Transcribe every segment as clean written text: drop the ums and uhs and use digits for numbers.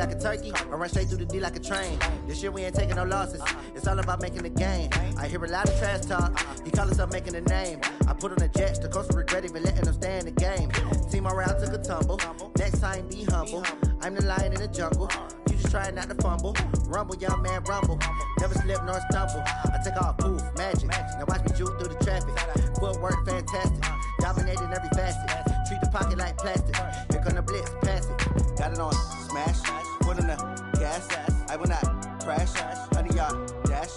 like a turkey, or run straight through the D like a train. This year we ain't taking no losses. It's all about making the game. I hear a lot of trash talk. He call himself making a name. I put on the Jets, the coach will regret even letting them stay in the game. Team around took a tumble. Next time be humble. I'm the lion in the jungle. You just trying not to fumble. Rumble, young man, rumble. Never slip nor stumble. I take off, poof, magic. Now watch me juke through the traffic. Footwork fantastic. Dominating every facet. Treat the pocket like plastic. Here come the blitz, pass it. Got it on smash. Foot in the gas. I will not crash. 100-yard dash.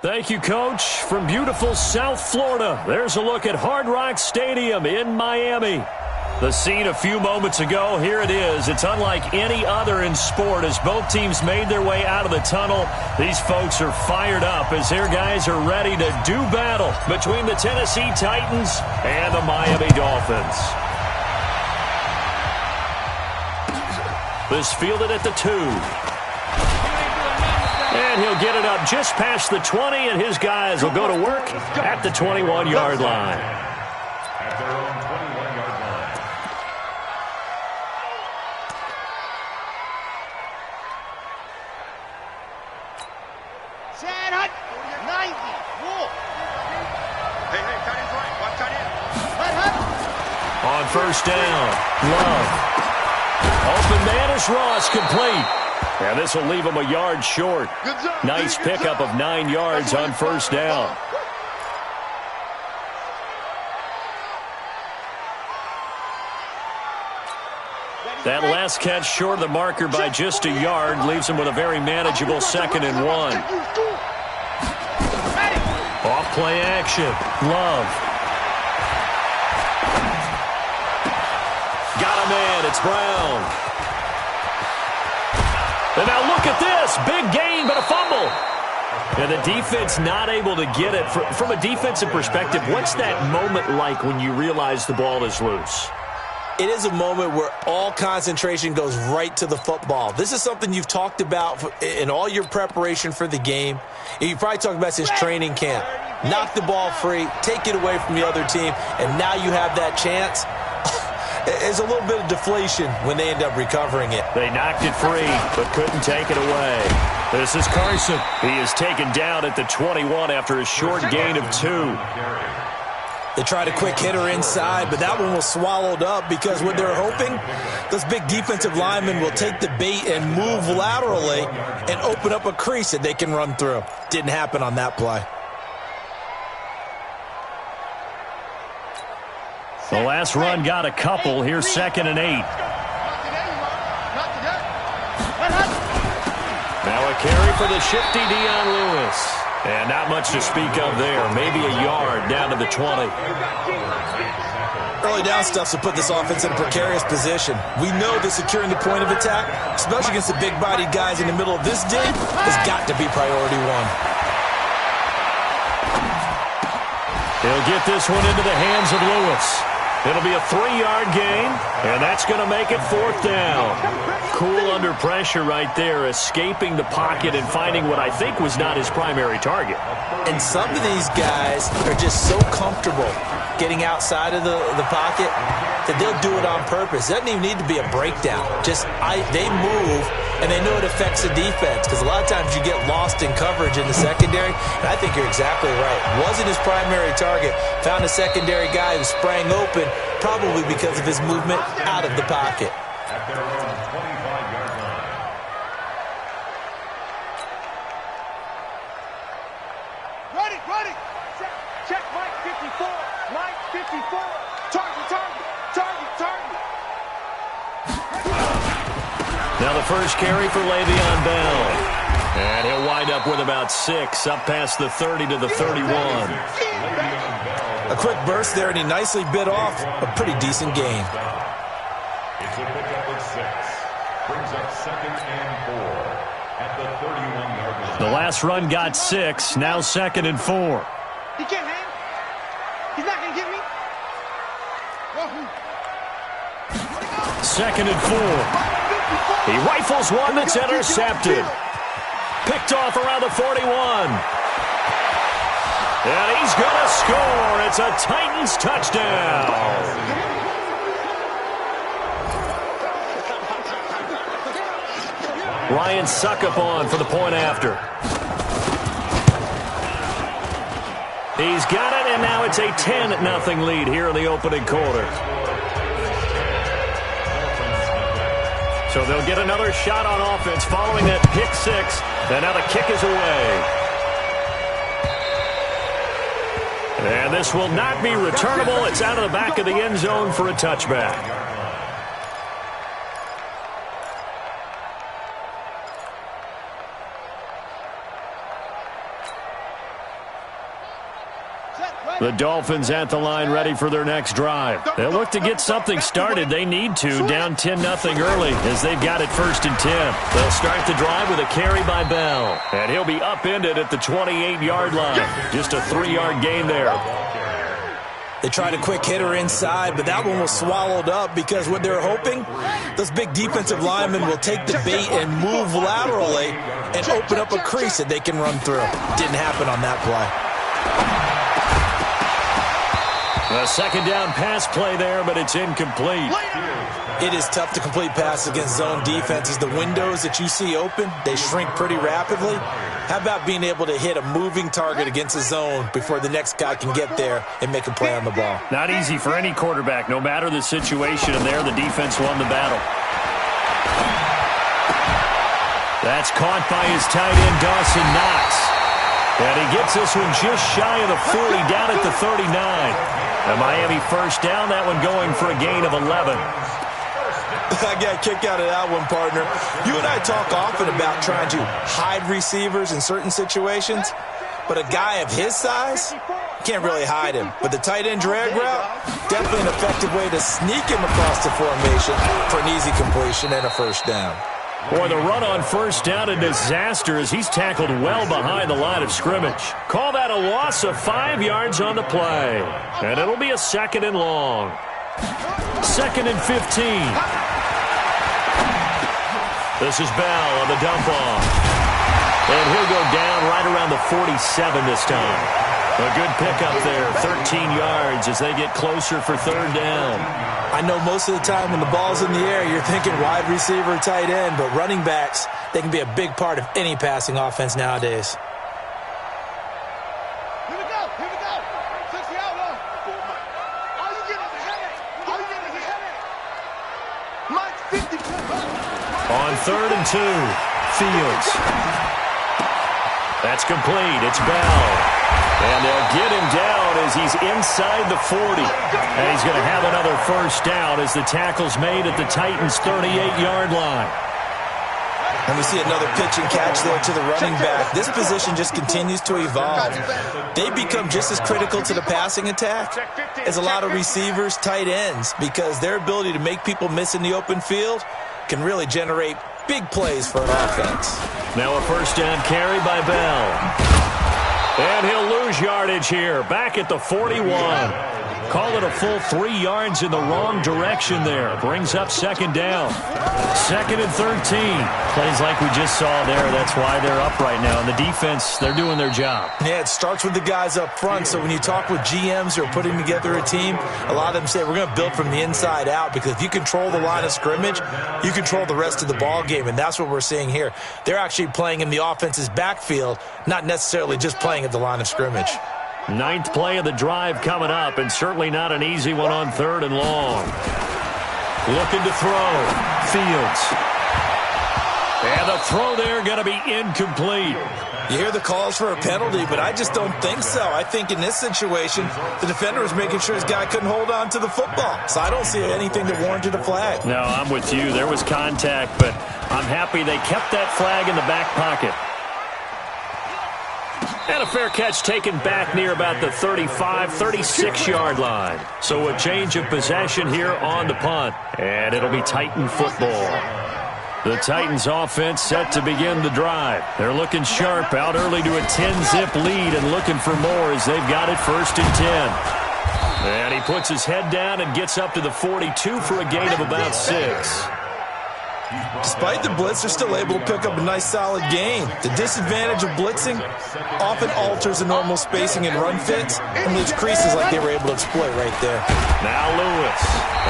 Thank you, Coach. From beautiful South Florida, there's a look at Hard Rock Stadium in Miami. The scene a few moments ago, here it is. It's unlike any other in sport as both teams made their way out of the tunnel. These folks are fired up as their guys are ready to do battle between the Tennessee Titans and the Miami Dolphins. This fielded at the 2. And he'll get it up just past the 20, and his guys will go to work at the 21-yard line. At their own 21-yard line. Sad Hut, 90, Wolf. Hey, tight end's right. Watch tight end. Hut. On first down, Love. Open man is Ross, complete. And this will leave him a yard short. Nice pickup of 9 yards on first down. That last catch short of the marker by just a yard leaves him with a very manageable 2nd and 1. Off play action. Love. Got a man. It's Brown. And now look at this. Big gain, but a fumble. And the defense not able to get it. From a defensive perspective, what's that moment like when you realize the ball is loose? It is a moment where all concentration goes right to the football. This is something you've talked about in all your preparation for the game. You probably talked about since training camp. Knock the ball free, take it away from the other team, and now you have that chance. There's a little bit of deflation when they end up recovering it. They knocked it free, but couldn't take it away. This is Carson. He is taken down at the 21 after a short gain of 2. They tried a quick hitter inside, but that one was swallowed up because what they're hoping, those big defensive linemen will take the bait and move laterally and open up a crease that they can run through. Didn't happen on that play. The last run got a couple. Here's 2nd and 8. Now a carry for the shifty Dion Lewis. And not much to speak of there. Maybe a yard down to the 20. Early down stuff to put this offense in a precarious position. We know that securing the point of attack, especially against the big-bodied guys in the middle of this dig, has got to be priority 1. He'll get this one into the hands of Lewis. It'll be a 3-yard gain, and that's going to make it 4th down. Cool under pressure right there, escaping the pocket and finding what I think was not his primary target. And some of these guys are just so comfortable getting outside of the pocket that they'll do it on purpose. It doesn't even need to be a breakdown. They move, and they know it affects the defense because a lot of times you get lost in coverage in the secondary, and I think you're exactly right. Wasn't his primary target. Found a secondary guy who sprang open, probably because of his movement out of the pocket. At their own 25-yard line. Ready. Check Mike 54. Mike 54. Target. Now the first carry for Le'Veon Bell. And he'll wind up with about 6, up past the 30 to the 31. A quick burst there, and he nicely bit off a pretty decent gain. It's a pickup of 6. Brings up 2nd and 4 at the 31-yard line. The last run got 6, now 2nd and 4. He can't hang. He's not going to get me. 2nd and 4. He rifles one that's intercepted. Picked off around the 41. And he's going to score. It's a Titans touchdown. Ryan Suckup on for the point after. He's got it, and now it's a 10-0 lead here in the opening quarter. So they'll get another shot on offense following that pick six, and now the kick is away. And this will not be returnable. It's out of the back of the end zone for a touchback. The Dolphins at the line ready for their next drive. They'll look to get something started. They need to, down 10-0 early as they've got it 1st and 10. They'll start the drive with a carry by Bell. And he'll be upended at the 28-yard line. Just a 3-yard gain there. They tried a quick hitter inside, but that one was swallowed up because what they're hoping, those big defensive linemen will take the bait and move laterally and open up a crease that they can run through. Didn't happen on that play. A second down pass play there, but it's incomplete. It is tough to complete passes against zone defenses. The windows that you see open, they shrink pretty rapidly. How about being able to hit a moving target against a zone before the next guy can get there and make a play on the ball? Not easy for any quarterback, no matter the situation, and there the defense won the battle. That's caught by his tight end, Dawson Knox. And he gets this one just shy of the 40, down at the 39. A Miami first down, that one going for a gain of 11. I got a kick out of that one, partner. You and I talk often about trying to hide receivers in certain situations, but a guy of his size, can't really hide him. But the tight end drag route, definitely an effective way to sneak him across the formation for an easy completion and a first down. Boy, the run on first down, a disaster as he's tackled well behind the line of scrimmage. Call that a loss of 5 yards on the play. And it'll be a 2nd and long. 2nd and 15. This is Bell on the dump off. And he'll go down right around the 47 this time. A good pickup there, 13 yards as they get closer for 3rd down. I know most of the time when the ball's in the air, you're thinking wide receiver, tight end, but running backs, they can be a big part of any passing offense nowadays. Here we go. Touch the outlaw. All you get is a headache. Mike's 50. On 3rd and 2, Fields. That's complete. It's Bell. And they'll get him down as he's inside the 40. And he's going to have another first down as the tackle's made at the Titans' 38-yard line. And we see another pitch and catch there to the running back. This position just continues to evolve. They become just as critical to the passing attack as a lot of receivers, tight ends, because their ability to make people miss in the open field can really generate big plays for an offense. Now a first down carry by Bell. And he'll lose yardage here, back at the 41. Call it a full 3 yards in the wrong direction there. Brings up 2nd down. 2nd and 13. Plays like we just saw there. That's why they're up right now. And the defense, they're doing their job. Yeah, it starts with the guys up front. So when you talk with GMs who are putting together a team, a lot of them say we're going to build from the inside out, because if you control the line of scrimmage, you control the rest of the ball game. And that's what we're seeing here. They're actually playing in the offense's backfield, not necessarily just playing at the line of scrimmage. 9th play of the drive coming up, and certainly not an easy one on 3rd and long. Looking to throw. Fields. And the throw there going to be incomplete. You hear the calls for a penalty, but I just don't think so. I think in this situation, the defender was making sure his guy couldn't hold on to the football. So I don't see anything that warranted a flag. No, I'm with you. There was contact, but I'm happy they kept that flag in the back pocket. And a fair catch taken back near about the 35, 36-yard line. So a change of possession here on the punt. And it'll be Titan football. The Titans offense set to begin the drive. They're looking sharp, out early to a 10-zip lead and looking for more as they've got it 1st and 10. And he puts his head down and gets up to the 42 for a gain of about 6. Despite the blitz, they're still able to pick up a nice solid gain. The disadvantage of blitzing often alters the normal spacing and run fits and leaves creases like they were able to exploit right there. Now Lewis,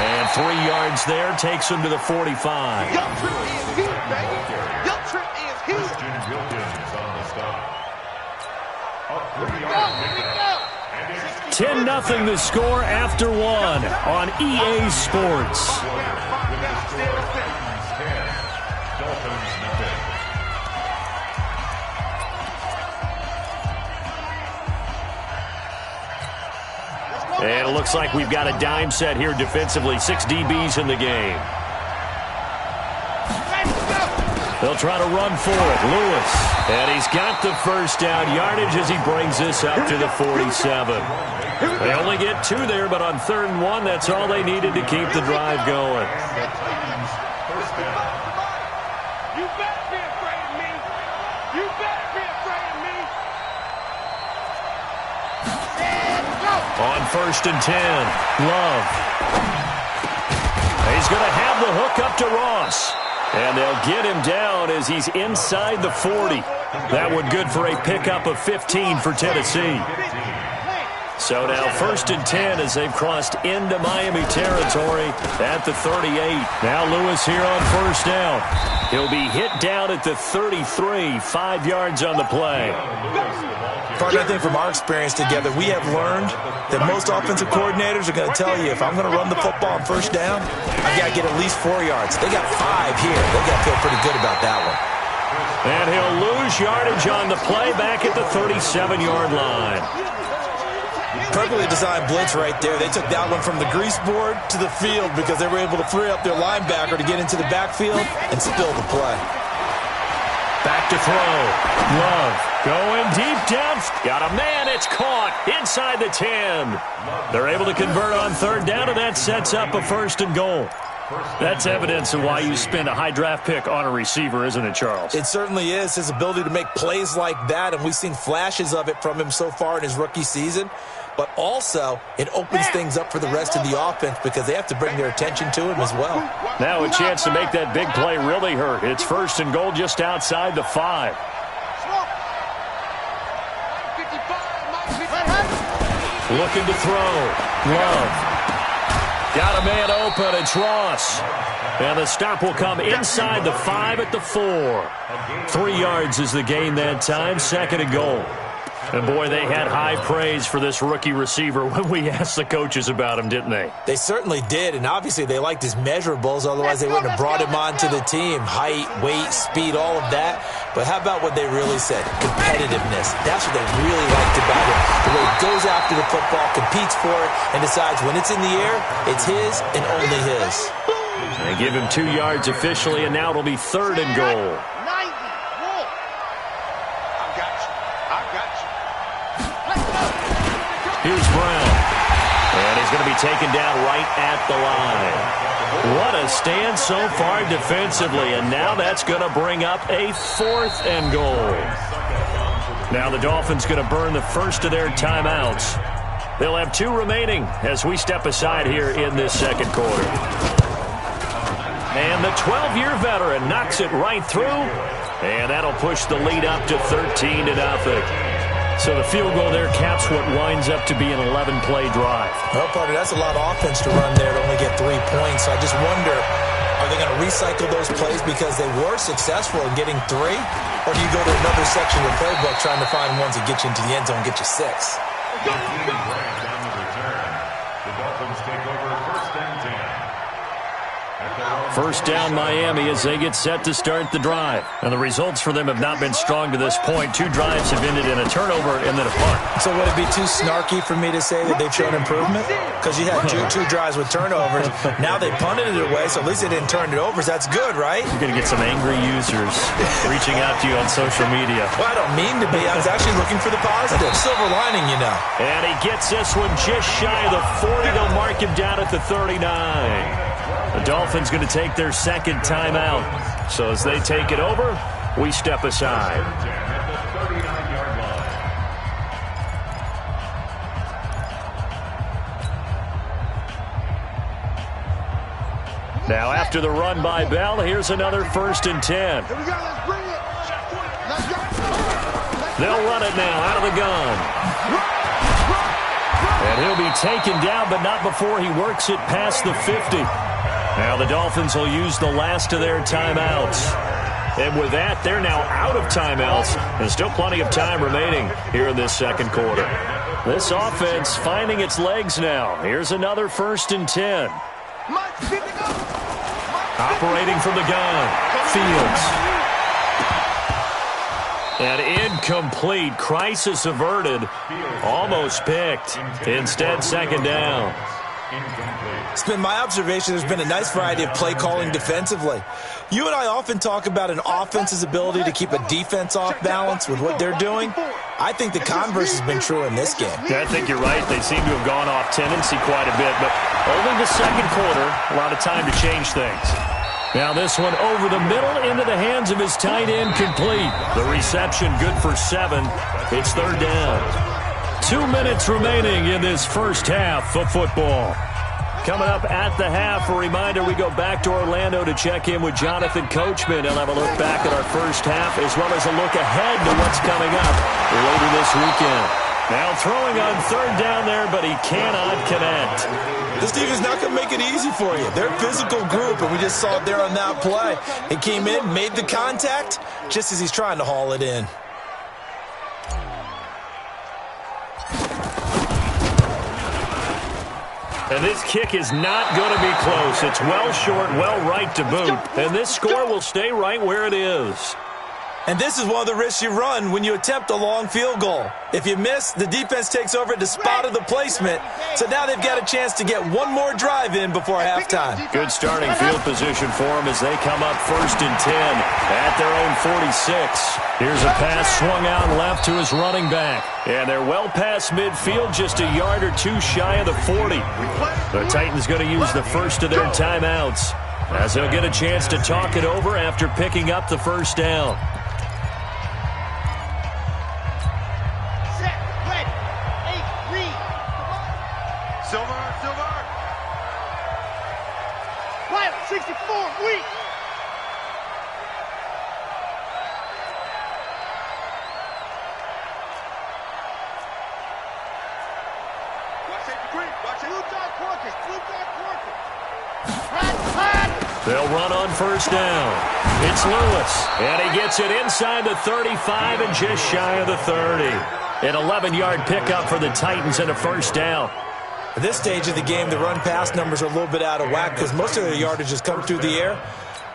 and 3 yards there, takes him to the 45. Your trip is here, baby. Your trip is here. Christian Wilkins on the stop. A 3-yard Go. 10-0 the score after 1 on EA Sports. And it looks like we've got a dime set here defensively. 6 DBs in the game. They'll try to run for it. Lewis. And he's got the first down yardage as he brings this up to the 47. They only get 2 there, but on 3rd and 1, that's all they needed to keep the drive going. You better be afraid of me. You better be afraid of me. On 1st and 10, Love. He's going to have the hook up to Ross. And they'll get him down as he's inside the 40. That one good for a pickup of 15 for Tennessee. So now 1st and 10 as they've crossed into Miami territory at the 38. Now Lewis here on 1st down. He'll be hit down at the 33, 5 yards on the play. Partner, I think from our experience together, we have learned that most offensive coordinators are going to tell you, if I'm going to run the football on 1st down, I've got to get at least 4 yards. They got 5 here. They got to feel pretty good about that one. And he'll lose yardage on the play back at the 37-yard line. Perfectly designed blitz right there. They took that one from the grease board to the field because they were able to free up their linebacker to get into the backfield and spill the play. Back to throw. Love going deep down. Got a man. It's caught inside the 10. They're able to convert on 3rd down, and that sets up a 1st and goal. That's evidence of why you spend a high draft pick on a receiver, isn't it, Charles? It certainly is. His ability to make plays like that, and we've seen flashes of it from him so far in his rookie season. But also, it opens things up for the rest of the offense because they have to bring their attention to him as well. Now a chance to make that big play really hurt. It's 1st and goal just outside the 5. Looking to throw. Love. Got a man open. It's Ross. And the stop will come inside the 5 at the 4. 3 yards is the gain that time. 2nd and goal. And, boy, they had high praise for this rookie receiver when we asked the coaches about him, didn't they? They certainly did, and obviously they liked his measurables. Otherwise, they wouldn't have brought him onto the team. Height, weight, speed, all of that. But how about what they really said? Competitiveness. That's what they really liked about him. The way he goes after the football, competes for it, and decides when it's in the air, it's his and only his. They give him 2 yards officially, and now it'll be 3rd and goal. Here's Brown. And he's going to be taken down right at the line. What a stand so far defensively. And now that's going to bring up a 4th and goal. Now the Dolphins going to burn the first of their timeouts. They'll have 2 remaining as we step aside here in this 2nd quarter. And the 12-year veteran knocks it right through. And that'll push the lead up to 13-0. So the field goal there caps what winds up to be an 11-play drive. Well, partner, that's a lot of offense to run there to only get 3 points. So I just wonder, are they going to recycle those plays because they were successful in getting 3? Or do you go to another section of the playbook trying to find ones that get you into the end zone and get you 6? The Dolphins take over 1st and 10. 1st down Miami as they get set to start the drive. And the results for them have not been strong to this point. 2 drives have ended in a turnover and then a punt. So would it be too snarky for me to say that they've shown improvement? Because you had two drives with turnovers. Now they punted it away, so at least they didn't turn it over. So that's good, right? You're going to get some angry users reaching out to you on social media. Well, I don't mean to be. I was actually looking for the positive. Silver lining, you know. And he gets this one just shy of the 40. They'll mark him down at the 39. The Dolphins going to take their 2nd timeout. So as they take it over, we step aside. Now after the run by Bell, here's another 1st and 10. Here we go, let's bring it. Let's go. They'll run it now out of the gun. And he'll be taken down, but not before he works it past the 50. Now the Dolphins will use the last of their timeouts. And with that, they're now out of timeouts. And still plenty of time remaining here in this second quarter. This offense finding its legs now. Here's another 1st and 10. Operating from the gun, Fields. And incomplete. Crisis averted. Almost picked. Instead, 2nd down. It's been my observation there's been a nice variety of play calling defensively. You and I often talk about an offense's ability to keep a defense off balance with what they're doing. I think the converse has been true in this game. Yeah, I think you're right. They seem to have gone off tendency quite a bit, but only the second quarter, a lot of time to change things. Now this one over the middle into the hands of his tight end, complete. The reception good for 7. It's 3rd down. 2 minutes remaining in this first half of football. Coming up at the half, a reminder, we go back to Orlando to check in with Jonathan Coachman. He'll have a look back at our first half as well as a look ahead to what's coming up later this weekend. Now throwing on 3rd down there, but he cannot connect. This defense is not going to make it easy for you. They're a physical group, and we just saw it there on that play. He came in, made the contact, just as he's trying to haul it in. And this kick is not going to be close. It's well short, well right to boot. And this score will stay right where it is. And this is one of the risks you run when you attempt a long field goal. If you miss, the defense takes over at the spot of the placement. So now they've got a chance to get one more drive in before halftime. Good starting field position for them as they come up 1st and 10 at their own 46. Here's a pass swung out left to his running back. And they're well past midfield, just a yard or 2 shy of the 40. The Titans going to use the first of their timeouts as they'll get a chance to talk it over after picking up the 1st down. Silver. Right, 64, weak. They'll run on 1st down. It's Lewis, and he gets it inside the 35 and just shy of the 30. An 11-yard pickup for the Titans and a 1st down. At this stage of the game, the run-pass numbers are a little bit out of whack because most of their yardage has come through the air.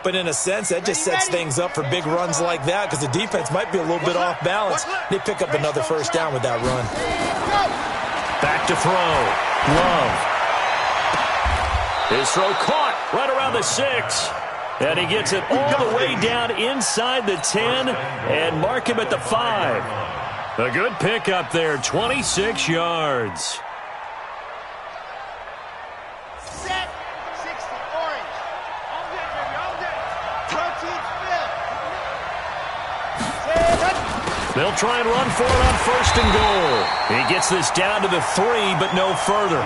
But in a sense, that just sets things up for big runs like that because the defense might be a little bit off balance. They pick up another 1st down with that run. Back to throw. Love. His throw caught right around the 6. And he gets it all the way down inside the 10 and mark him at the 5. A good pickup there, 26 yards. Set, 60, orange. All day, baby, all day. 13th, Phil. They'll try and run for it on 1st and goal. He gets this down to the 3, but no further.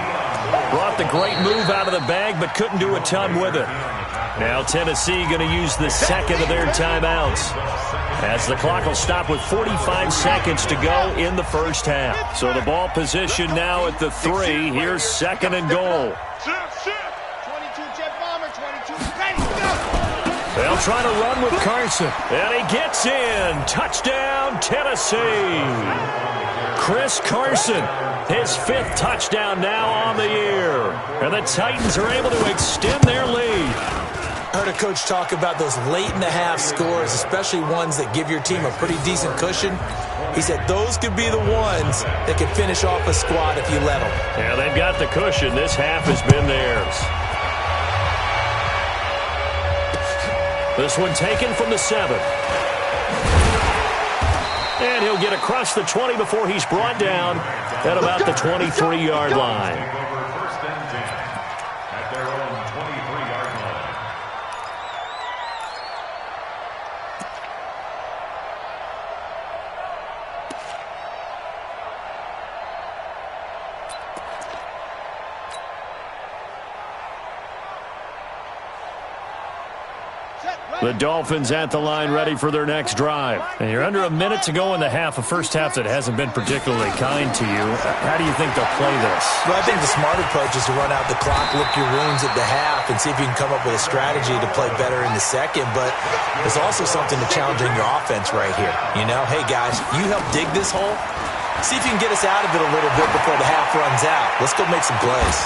Brought the great move out of the bag, but couldn't do a ton with it. Now Tennessee going to use the 2nd of their timeouts, as the clock will stop with 45 seconds to go in the first half. So the ball position now at the 3. Here's 2nd and goal. 22 jet bomber, 22 ready, go! They'll try to run with Carson, and he gets in. Touchdown, Tennessee. Chris Carson, his 5th touchdown now on the year. And the Titans are able to extend their lead. I heard a coach talk about those late-in-the-half scores, especially ones that give your team a pretty decent cushion. He said those could be the ones that could finish off a squad if you let them. Yeah, they've got the cushion. This half has been theirs. This one taken from the 7. And he'll get across the 20 before he's brought down at about the 23-yard line. The Dolphins at the line ready for their next drive. And you're under a minute to go in the half, a first half that hasn't been particularly kind to you. How do you think they'll play this? Well, I think the smart approach is to run out the clock, lick your wounds at the half, and see if you can come up with a strategy to play better in the second. But there's also something to challenging your offense right here. You know, hey, guys, you help dig this hole. See if you can get us out of it a little bit before the half runs out. Let's go make some plays.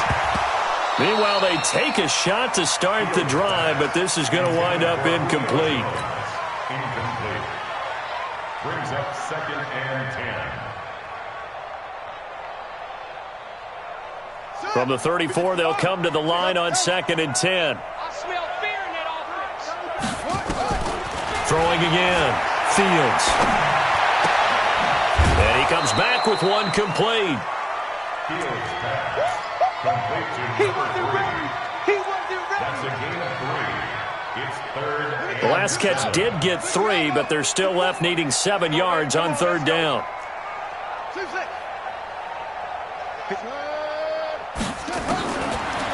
Meanwhile, they take a shot to start the drive, but this is going to wind up incomplete. Incomplete. Brings up 2nd and 10. From the 34, they'll come to the line on 2nd and 10. I smell fear in that offense. Throwing again. Fields. And he comes back with one complete. Fields pass. Complete to He wasn't ready. He wasn't ready. That's a gain of 3. It's 3rd and The last catch did get 3, but they're still left needing 7 yards on 3rd down.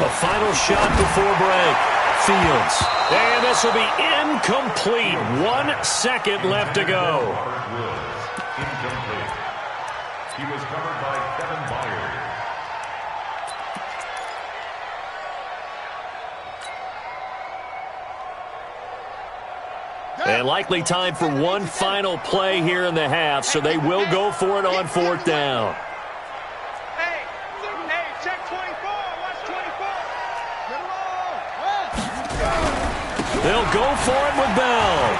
A final shot before break. Fields. And this will be incomplete. 1 second left to go. incomplete. He was covered by Kevin Byers. And likely time for one final play here in the half, so they will go for it on 4th down. Hey, check 24. Watch 24. They'll go for it with Bell.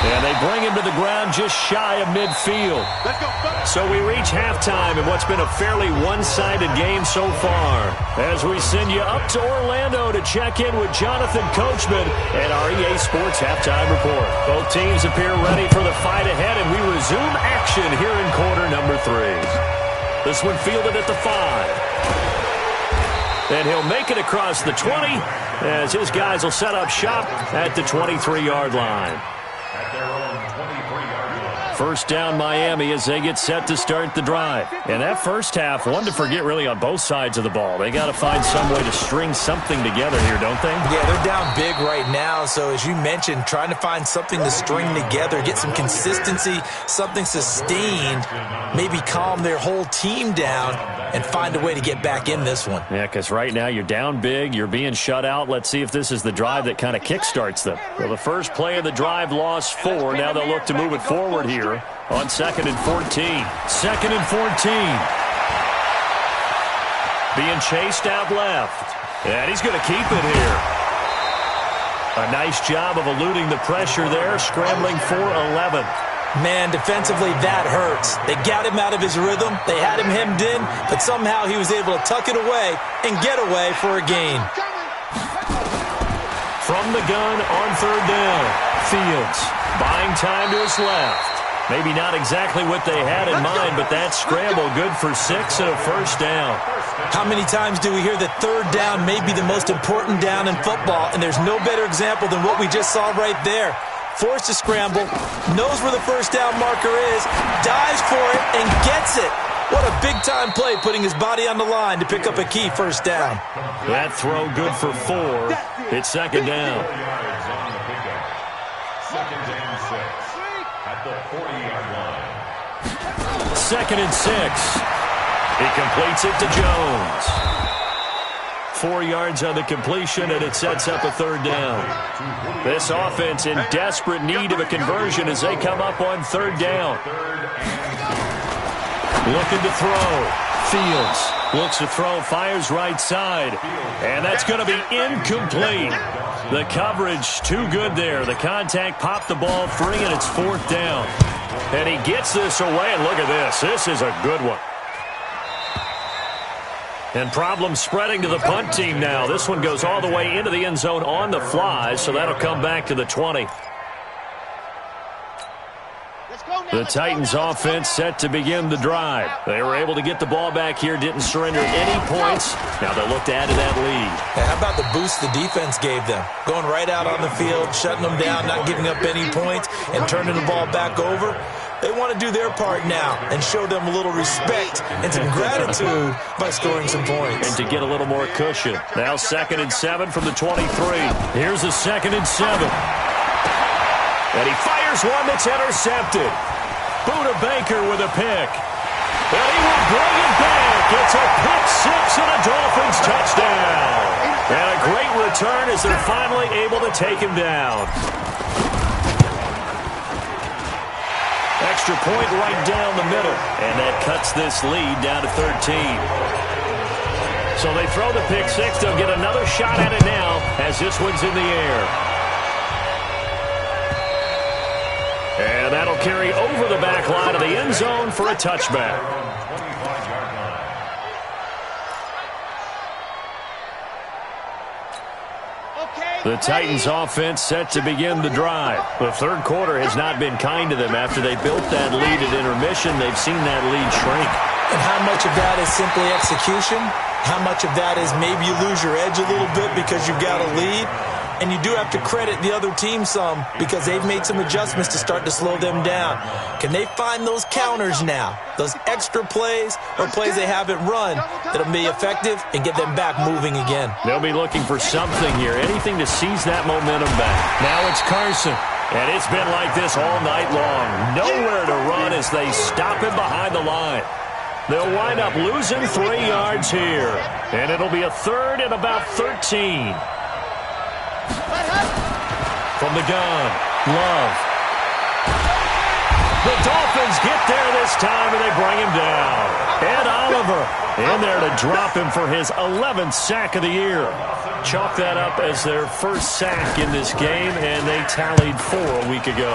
And they bring him to the ground just shy of midfield. Let's go. So we reach halftime in what's been a fairly one-sided game so far. As we send you up to Orlando to check in with Jonathan Coachman and our EA Sports Halftime Report. Both teams appear ready for the fight ahead, and we resume action here in quarter number 3. This one fielded at the 5. And he'll make it across the 20 as his guys will set up shop at the 23-yard line. At their own 23-yard line. First down Miami as they get set to start the drive. And that first half, one to forget really on both sides of the ball. They got to find some way to string something together here, don't they? Yeah, they're down big right now. So as you mentioned, trying to find something to string together, get some consistency, something sustained, maybe calm their whole team down and find a way to get back in this one. Yeah, because right now you're down big, you're being shut out. Let's see if this is the drive that kind of kickstarts them. Well, the first play of the drive lost 4. Now they'll look to move it forward here on 2nd and 14. 2nd and 14. Being chased out left. And he's going to keep it here. A nice job of eluding the pressure there, scrambling for 11. Man, defensively, that hurts. They got him out of his rhythm. They had him hemmed in, but somehow he was able to tuck it away and get away for a gain. From the gun on 3rd down. Fields buying time to his left. Maybe not exactly what they had in mind, but that scramble good for 6 and a first down. How many times do we hear that 3rd down may be the most important down in football, and there's no better example than what we just saw right there. Forced to scramble, knows where the first down marker is, dives for it, and gets it. What a big-time play, putting his body on the line to pick up a key first down. That throw good for 4. It's 2nd down. 2nd and 6 at the 40-yard line. 2nd and 6. He completes it to Jones. 4 yards on the completion, and it sets up a 3rd down. This offense in desperate need of a conversion as they come up on 3rd down. Looking to throw. Fields looks to throw, fires right side, and that's going to be incomplete. The coverage too good there. The contact popped the ball free, and it's 4th down. And he gets this away, and look at this. This is a good one. And problems spreading to the punt team now. This one goes all the way into the end zone on the fly, so that'll come back to the 20. The Titans offense set to begin the drive. They were able to get the ball back here, didn't surrender any points. Now they'll look to add to that lead. And how about the boost the defense gave them? Going right out on the field, shutting them down, not giving up any points, and turning the ball back over. They want to do their part now and show them a little respect and some gratitude by scoring some points. And to get a little more cushion. Now 2nd and 7 from the 23. Here's a 2nd and 7. And he fires one that's intercepted. Buda Baker with a pick. And he will bring it back. It's a pick six and a Dolphins touchdown. And a great return as they're finally able to take him down. Extra point right down the middle. And that cuts this lead down to 13. So they throw the pick six. They'll get another shot at it now as this one's in the air. And that'll carry over the back line of the end zone for a touchback. The Titans offense set to begin the drive. The third quarter has not been kind to them. After they built that lead at intermission, they've seen that lead shrink. And how much of that is simply execution? How much of that is maybe you lose your edge a little bit because you've got a lead? And you do have to credit the other team some because they've made some adjustments to start to slow them down. Can they find those counters now, those extra plays or plays they haven't run that'll be effective and get them back moving again? They'll be looking for something here, anything to seize that momentum back. Now it's Carson. And it's been like this all night long. Nowhere to run as they stop him behind the line. They'll wind up losing 3 yards here. And it'll be a 3rd and about 13. From the gun, Love. The Dolphins get there this time, and they bring him down. Ed Oliver in there to drop him for his 11th sack of the year. Chalk that up as their first sack in this game, and they tallied 4 a week ago.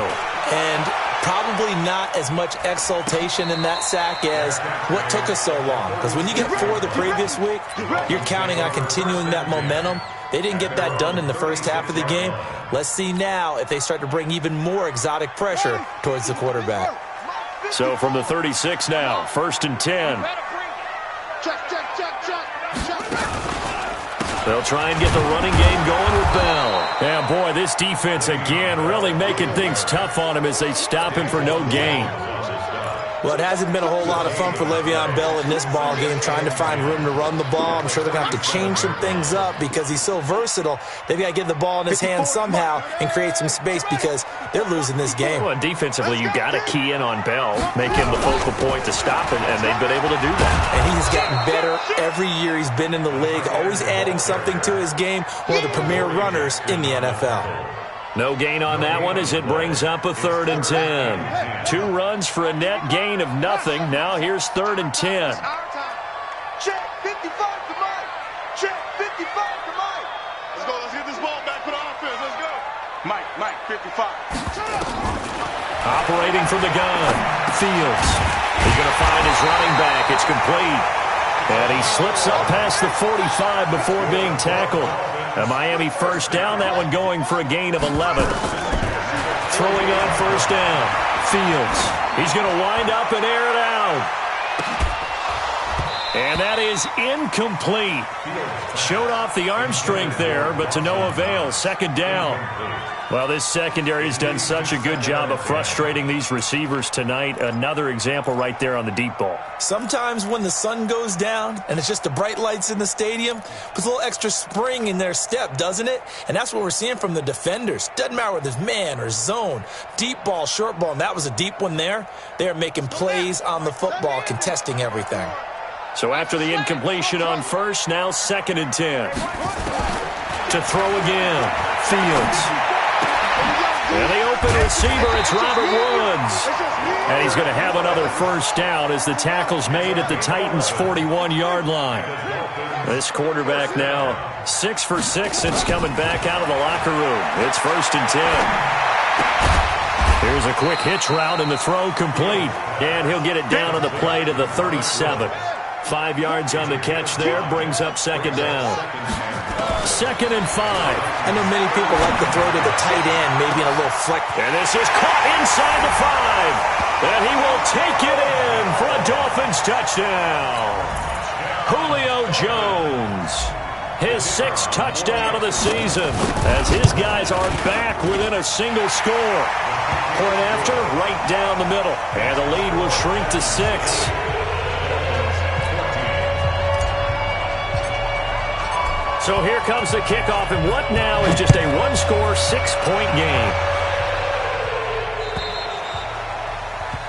And probably not as much exultation in that sack as what took us so long. Because when you get 4 the previous week, you're counting on continuing that momentum. They didn't get that done in the first half of the game. Let's see now if they start to bring even more exotic pressure towards the quarterback. So from the 36 now, 1st and 10. They'll try and get the running game going with Bell. And boy, this defense again really making things tough on him as they stop him for no gain. Well, it hasn't been a whole lot of fun for Le'Veon Bell in this ball game, trying to find room to run the ball. I'm sure they're going to have to change some things up because he's so versatile. They've got to get the ball in his hands somehow and create some space because they're losing this game. Well, defensively, you've got to key in on Bell, make him the focal point to stop him, and they've been able to do that. And he's gotten better every year he's been in the league, always adding something to his game, one of the premier runners in the NFL. No gain on that one as it brings up a 3rd and 10. 2 runs for a net gain of nothing. Now here's 3rd and 10. Check 55 for Mike. Check 55 for Mike. Let's go. Let's get this ball back for the offense. Let's go. Mike, 55. Operating from the gun. Fields. He's going to find his running back. It's complete. And he slips up past the 45 before being tackled. A Miami first down, that one going for a gain of 11. Throwing on 1st down. Fields. He's going to wind up and air it out. And that is incomplete. Showed off the arm strength there, but to no avail. 2nd down. Well, this secondary has done such a good job of frustrating these receivers tonight. Another example right there on the deep ball. Sometimes when the sun goes down and it's just the bright lights in the stadium, puts a little extra spring in their step, doesn't it? And that's what we're seeing from the defenders. Doesn't matter whether it's man or zone, deep ball, short ball, and that was a deep one there. They're making plays on the football, contesting everything. So after the incompletion on 1st, now 2nd and 10. To throw again, Fields. And the open receiver, it's Robert Woods. And he's going to have another 1st down as the tackle's made at the Titans' 41-yard line. This quarterback now 6 for 6 since coming back out of the locker room. It's 1st and 10. Here's a quick hitch route and the throw complete. And he'll get it down on the play to the 37. 5 yards on the catch there, brings up 2nd down. 2nd and 5. I know many people like to throw to the tight end, maybe in a little flex. And this is caught inside the 5. And he will take it in for a Dolphins touchdown. Julio Jones. his 6th touchdown of the season, as his guys are back within a single score. Point after, right down the middle, and the lead will shrink to 6. So here comes the kickoff, and what now is just a one-score, 6-point game.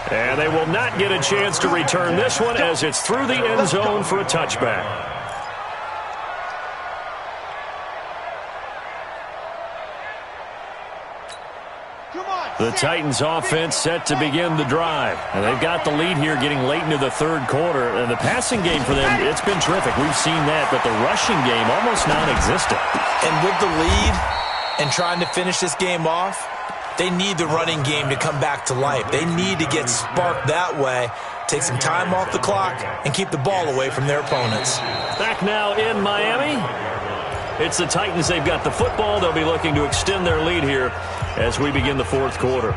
And they will not get a chance to return this one as it's through the end zone for a touchback. The Titans offense set to begin the drive. And they've got the lead here getting late into the third quarter. And the passing game for them, it's been terrific. We've seen that, but the rushing game almost non-existent. And with the lead and trying to finish this game off, they need the running game to come back to life. They need to get sparked that way, take some time off the clock, and keep the ball away from their opponents. Back now in Miami. It's the Titans. They've got the football. They'll be looking to extend their lead here as we begin the fourth quarter.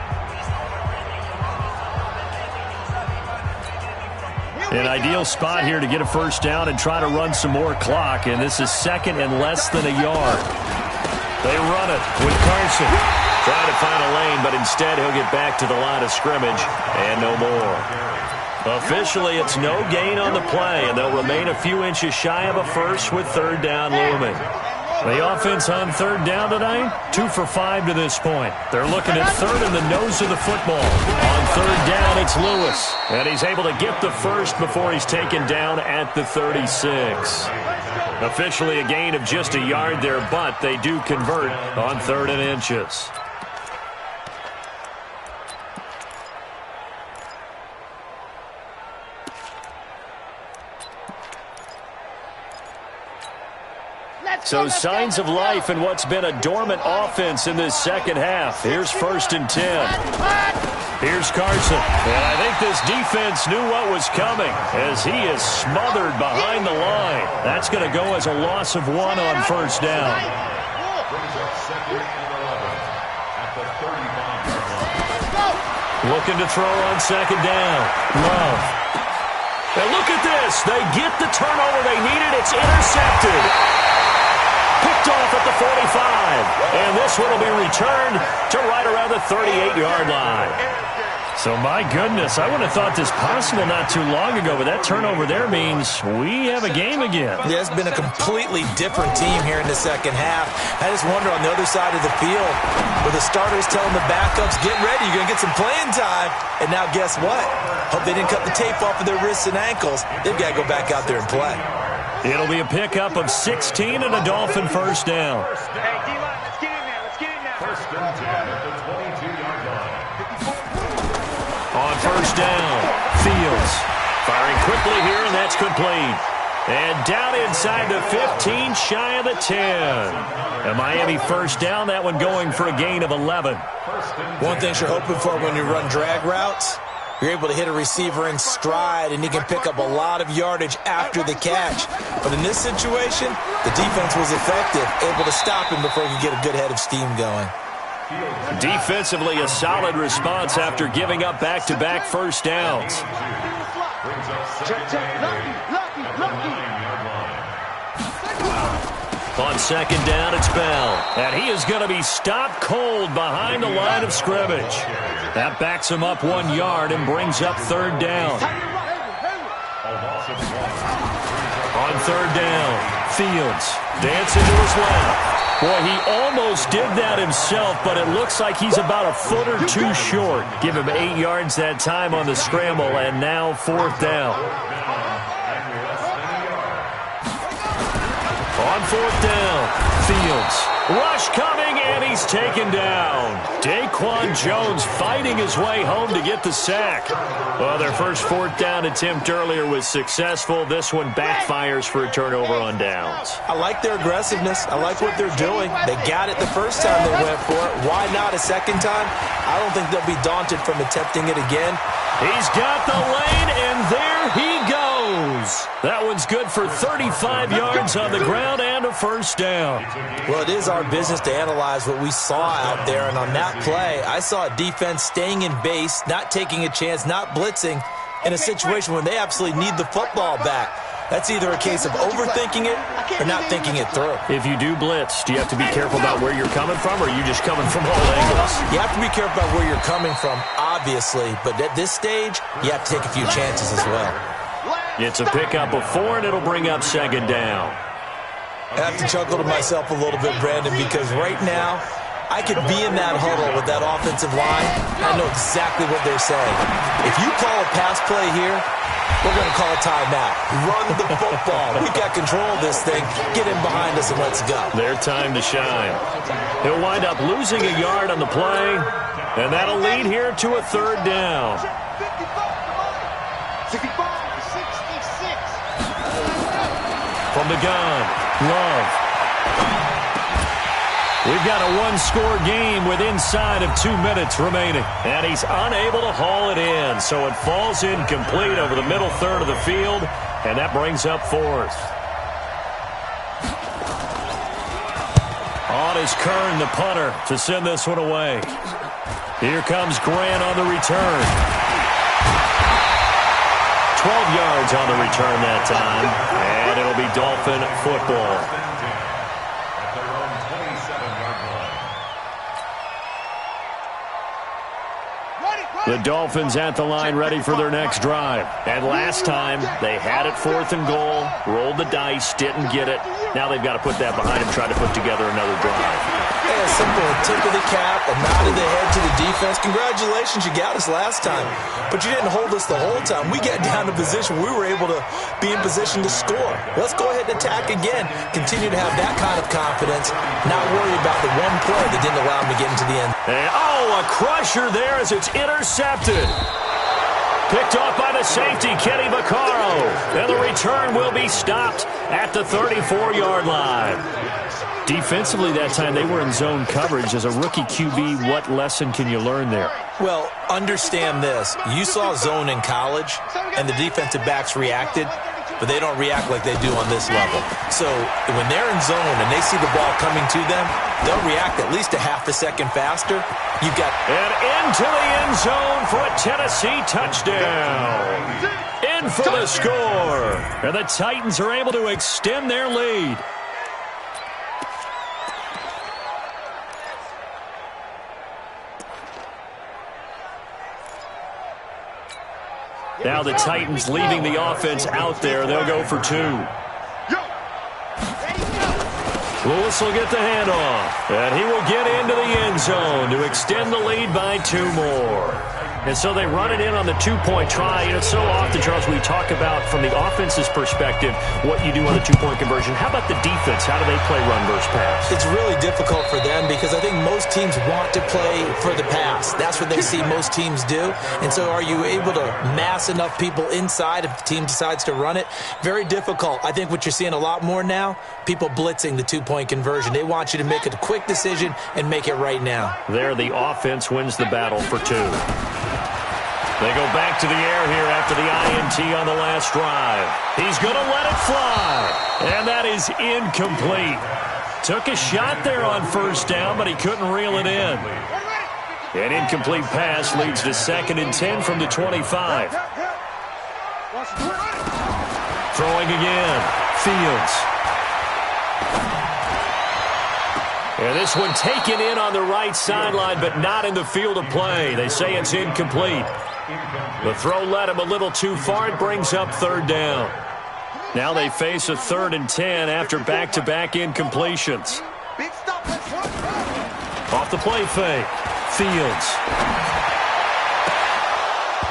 An ideal spot here to get a first down and try to run some more clock, and this is second and less than a yard. They run it with Carson. Trying to find a lane, but instead he'll get back to the line of scrimmage and no more. Officially, it's no gain on the play, and they'll remain a few inches shy of a first with third down looming. The offense on third down tonight, 2 for 5 to this point. They're looking at third in the nose of the football. On third down, it's Lewis, and he's able to get the first before he's taken down at the 36. Officially a gain of just a yard there, but they do convert on 3rd and inches. So signs of life in what's been a dormant offense in this second half. Here's 1st and 10. Here's Carson. And I think this defense knew what was coming as he is smothered behind the line. That's going to go as a loss of 1 on first down. Looking to throw on second down. Love. And look at this. They get the turnover they needed. It's intercepted. Picked off at the 45. And this one will be returned to right around the 38-yard line. So, my goodness, I would have thought this possible not too long ago, but that turnover there means we have a game again. Yeah, it's been a completely different team here in the second half. I just wonder on the other side of the field, where the starters telling the backups, get ready, you're going to get some playing time. And now guess what? Hope they didn't cut the tape off of their wrists and ankles. They've got to go back out there and play. It'll be a pickup of 16 and a Dolphin first down. Hey, D-line, let's get in there. Let's get in there. 1st and 10 at the 22-yard line. On first down, Fields firing quickly here, and that's complete. And down inside the 15, shy of the 10. A Miami first down, that one going for a gain of 11. One thing you're hoping for when you run drag routes, you're able to hit a receiver in stride, and he can pick up a lot of yardage after the catch. But in this situation, the defense was effective, able to stop him before he could get a good head of steam going. Defensively, a solid response after giving up back-to-back first downs. On second down, it's Bell. And he is going to be stopped cold behind the line of scrimmage. That backs him up 1 yard and brings up third down. On third down, Fields dancing to his left. Boy, he almost did that himself, but it looks like he's about a foot or two short. Give him 8 yards that time on the scramble, and now 4th down. On 4th down, Fields. Rush coming, and he's taken down. Daquan Jones fighting his way home to get the sack. Well, their first 4th down attempt earlier was successful. This one backfires for a turnover on downs. I like their aggressiveness. I like what they're doing. They got it the first time they went for it. Why not a second time? I don't think they'll be daunted from attempting it again. He's got the lane, and there he goes. That one's good for 35 yards on the ground and a first down. Well, it is our business to analyze what we saw out there, and on that play, I saw a defense staying in base, not taking a chance, not blitzing, in a situation when they absolutely need the football back. That's either a case of overthinking it or not thinking it through. If you do blitz, do you have to be careful about where you're coming from, or are you just coming from all angles? You have to be careful about where you're coming from, obviously, but at this stage, you have to take a few chances as well. It's a pickup of 4, and it'll bring up second down. I have to chuckle to myself a little bit, Brandon, because right now, I could be in that huddle with that offensive line. I know exactly what they're saying. If you call a pass play here, we're going to call a timeout. Run the football. We've got control of this thing. Get in behind us and let's go. Their time to shine. He'll wind up losing a yard on the play, and that'll lead here to a third down. 65 to 66. From the gun, Love. We've got a one-score game with inside of 2 minutes remaining. And he's unable to haul it in, so it falls incomplete over the middle third of the field, and that brings up 4th. On is Kern, the punter, to send this one away. Here comes Grant on the return. 12 yards on the return that time, and it'll be Dolphin football. The Dolphins at the line ready for their next drive. And last time, they had it 4th and goal, rolled the dice, didn't get it. Now they've got to put that behind them, try to put together another drive. Yeah, simple. A tip of the cap, a nod of the head to the defense. Congratulations, you got us last time. But you didn't hold us the whole time. We got down to position. We were able to be in position to score. Let's go ahead and attack again. Continue to have that kind of confidence. Not worry about the one play that didn't allow them to get into the end. And, a crusher there as it's intercepted. Picked off by the safety, Kenny Vaccaro. And the return will be stopped at the 34-yard line. Defensively that time, they were in zone coverage. As a rookie QB, what lesson can you learn there? Well, understand this. You saw zone in college, and the defensive backs reacted, but they don't react like they do on this level. So when they're in zone and they see the ball coming to them, they'll react at least a half a second faster. You've got... And into the end zone for a Tennessee touchdown. In for the score. And the Titans are able to extend their lead. Now the Titans leaving the offense out there. They'll go for 2. Lewis will get the handoff, and he will get into the end zone to extend the lead by 2 more. And so they run it in on the 2-point try. You know, so often, Charles, we talk about, from the offense's perspective, what you do on the 2-point conversion. How about the defense? How do they play run versus pass? It's really difficult for them because I think most teams want to play for the pass. That's what they see most teams do. And so are you able to mass enough people inside if the team decides to run it? Very difficult. I think what you're seeing a lot more now, people blitzing the 2-point conversion. They want you to make a quick decision and make it right now. There, the offense wins the battle for 2. They go back to the air here after the INT on the last drive. He's going to let it fly. And that is incomplete. Took a shot there on first down, but he couldn't reel it in. An incomplete pass leads to 2nd and 10 from the 25. Throwing again. Fields. And this one taken in on the right sideline, but not in the field of play. They say it's incomplete. The throw led him a little too far. It brings up 3rd down. Now they face a 3rd and 10 after back-to-back incompletions. Off the play fake. Fields.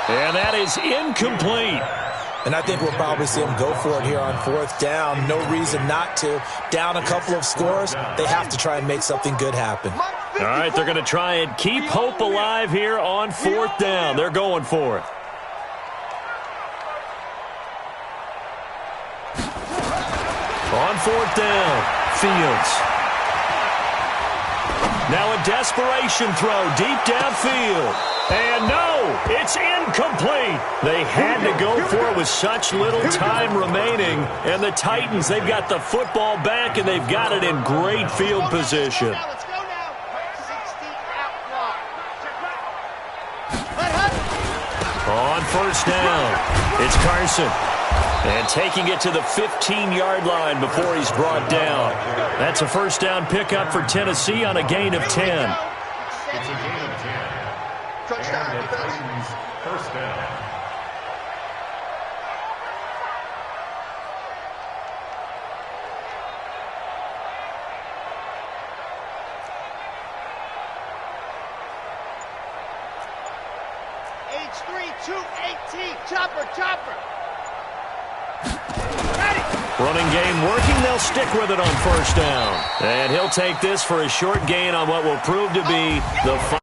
And that is incomplete. And I think we'll probably see them go for it here on 4th down. No reason not to. Down a couple of scores, they have to try and make something good happen. All right, they're going to try and keep hope alive here on 4th down. They're going for it. On 4th down, Fields. Now a desperation throw deep downfield. And no, it's incomplete. They had to go for it with such little time remaining. And the Titans, they've got the football back, and they've got it in great field position. On 1st down, it's Carson. And taking it to the 15-yard line before he's brought down. That's a first down pickup for Tennessee on a gain of 10. It's a gain of 10. Touchdown, and the Titans first down. H3-2-18, chopper. Running game working. They'll stick with it on first down. And he'll take this for a short gain on what will prove to be the